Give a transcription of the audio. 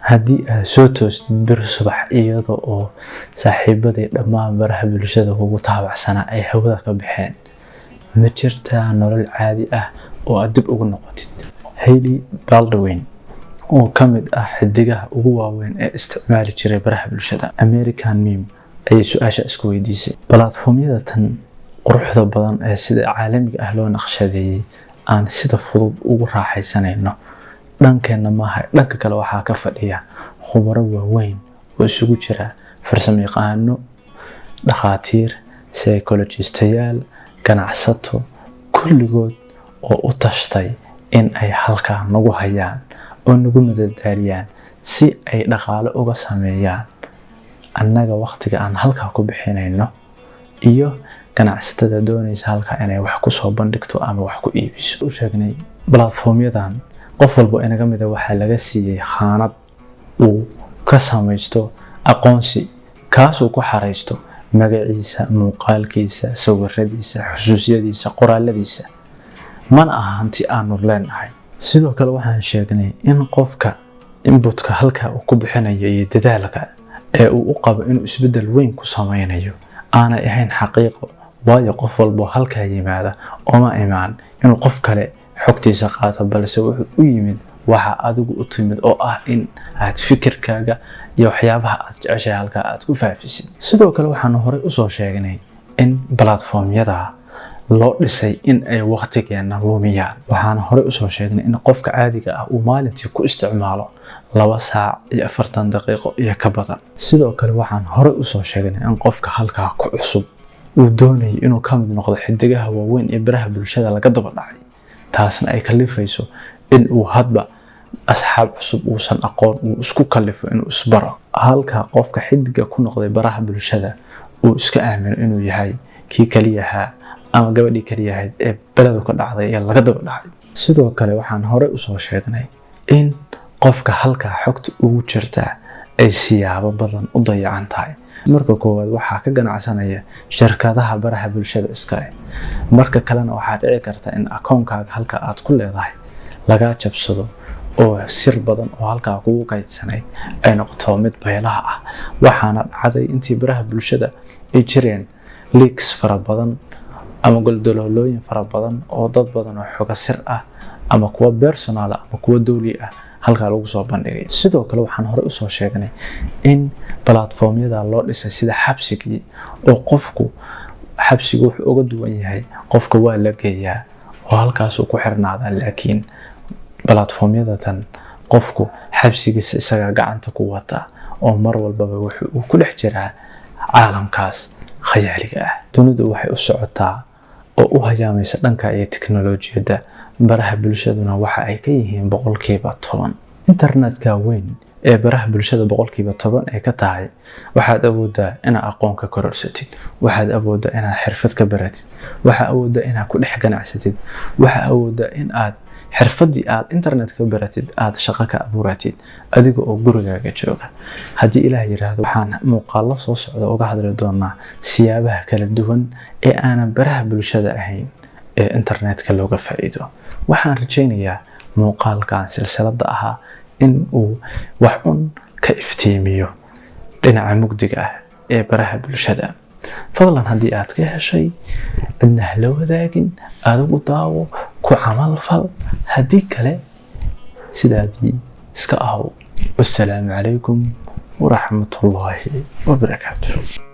haddii aad soo toostid bir subax iyada oo saaxiibadii dhammaan baraha bulshada kugu taabacsanaa ay hawada ka baxeen, ma jirtaa nolol caadi ah oo aad dib ugu noqotid? Hailey Baldwin oo ka mid ah xidigaha ugu waaweyn ee isticmaali jiray baraha bulshada American Meme ayay su'aasha isku weydiisay. Platformyada tan quruxda badan ee sida caalamiga ah loo naqshadeeyay aan sida fudud ugu raaxaysanayno dhankeena maaha, dhanka kale waxaa ka fadhiya khubaro waaweyn oo isugu jira farsamayaqaano, dhakhaatiir, psychologistayaal, ganacsato, kulligood oo u tashtay in ay halkaa nagu hayaan oo nagu madadaaliyaan si ay dhaqaale uga sameeyaan annaga waqtiga aan halkaa ku bixinayno iyo ganacsatada doonaysa halkaa inay wax ku soo bandhigto ama wax ku iibiso. U sheegnay platformyadan qof walba inaga mid ah waxaa laga siiyay khaanad uu ka samaysto aqoonsi kaas uu ku xareysto magaciisa, muuqaalkiisa, sawiradiisa, xusuusyadiisa, qoraaladiisa, mana aha hanti aanu leenahay. Sidoo kale waxaan sheegnay in qofka inputka halkaa uu ku bixinayo iyo dadaalka ee uu u qabo inuu isbedel weyn ku sameynayo aanay ahayn xaqiiqo, waayo qof walba halkaa yimaada uma imaan inuu qof kale xogtiisa qaato, balse wuxuu u yimid waxa adigu u timid oo ah in aad fikirkaaga iyo waxyaabaha aad jeceshahay halkaa aad ku faafisid. Sidoo kale waxaan horey u soo sheegnay in platformyada loo dhisay in ay waqtigeena lumiyaan. Waxaan horey u soo sheegnay in qofka caadiga ah uu maalintii ku isticmaalo 2 saac iyo 40 daqiiqo iyo ka badan. Sidoo kale waxaan horey u soo sheegnay in qofka halkaa ku cusub uu doonayo inuu ka mid noqdo xidigaha waaweyn ee baraha bulshada laga daba dhacay, taasna ay kalifayso in uu hadba asxaab cusub uusan aqoon uu isku kalifo inuu isbaro, halka qofka xidiga ku noqday baraha bulshada uu iska aamino inuu yahay kii kaliyaha ama gabadhii kaliyahayd ee baladu ka dhacday ee laga daba dhacay. Sidoo kale waxaan horey u soo sheegnay in qofka halkaa xogta ugu jirta ay siyaabo badan u dayacan tahay. Marka koowaad waxaa ka ganacsanaya shirkadaha baraha bulshada iska leh, marka kalena waxaa dhici karta in akoonkaaga halka aad ku leedahay laga jabsado oo sir badan oo halkaa kugu kaydsanay ay noqoto mid baylaha ah. Waxaana dhacday intii baraha bulshada ay jireen leaks fara badan ama goldololooyin fara badan oo dad badan oo xoga sir ah ama kuwa personal ama kuwa dawli ah halkaa lagu soo bandhigay. Sidoo kale waxaan horey u soo sheegnay in platformyada loo dhisay sida xabsigii oo qofku xabsigu wuxuu uga duwan yahay qofka waa la geeyaa oo halkaas uu ku xirnaada, laakiin platformyada tan qofku xabsigiisa isaga gacanta ku wata oo mar walbaba wuxuu ku dhex jiraa caalamkaas khayaaliga ah. Dunidu waxay u socotaa oo u hayaamaysa dhanka iyo tiknoolajiyada, baraha bulshaduna waxa ay ka yihiin 10%. Internetka weyn ee baraha bulshada 10% ay ka tahay, waxaad awoodaa inaad aqoon ka kororsatid, waxaad awoodaa inaad xirfad ka baratid, waxaad awoodaa inaad ku dhex ganacsatid, waxaad awoodaa in aad xirfadii aad internet ka baratid aad shaqo ka abuuratid adiga oo gurigaaga jooga. Haddii Ilaah yiraahdo waxaan muuqaallo soo socda uga hadli doonaa siyaabaha kala duwan ee aanan baraha bulshada ahayn ee internetka looga faa'iido. Waxaan rajaynayaa muuqaalkan silsiladda ahaa in uu wax un ka iftiimiyo dhinaca mugdiga ah ee baraha bulshada. Fadlan haddii aad ka heshay cidna ha la wadaagin, adigu daawo, ku camal fal, haddii kale sidaadii iska ahow. Wassalaamu calaykum waraxmatullaahi wabarakaatuh.